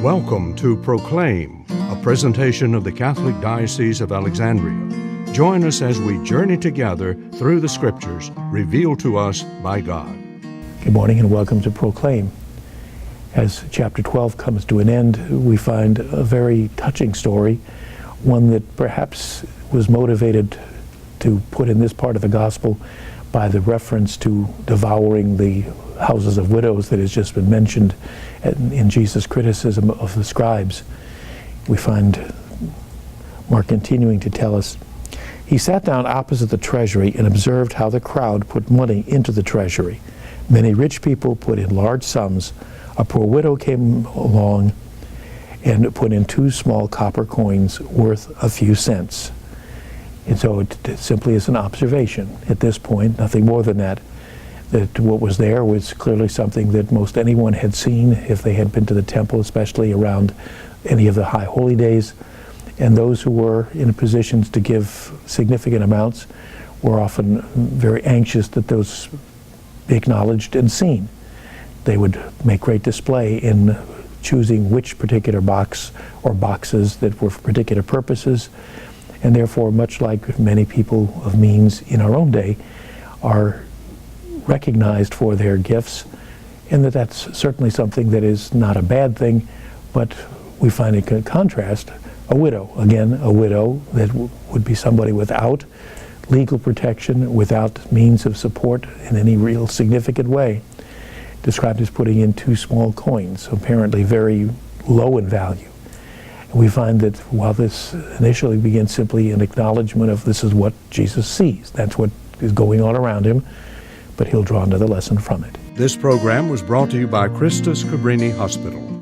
Welcome to Proclaim, a presentation of the Catholic Diocese of Alexandria. Join us as we journey together through the Scriptures revealed to us by God. Good morning and welcome to Proclaim. As chapter 12 comes to an end, we find a very touching story, one that perhaps was motivated to put in this part of the Gospel by the reference to devouring the houses of widows that has just been mentioned in Jesus' criticism of the scribes. We find Mark continuing to tell us, "He sat down opposite the treasury and observed how the crowd put money into the treasury. Many rich people put in large sums. A poor widow came along and put in 2 small copper coins worth a few cents." And so it simply is an observation at this point, nothing more than that, that what was there was clearly something that most anyone had seen if they had been to the temple, especially around any of the high holy days. And those who were in positions to give significant amounts were often very anxious that those be acknowledged and seen. They would make great display in choosing which particular box or boxes that were for particular purposes, and therefore, much like many people of means in our own day, are recognized for their gifts, and that's certainly something that is not a bad thing, but we find in contrast a widow. Again, a widow that would be somebody without legal protection, without means of support in any real significant way, described as putting in 2 small coins, apparently very low in value. And we find that while this initially begins simply an acknowledgement of this is what Jesus sees, that's what is going on around him, but he'll draw another lesson from it. This program was brought to you by Christus Cabrini Hospital.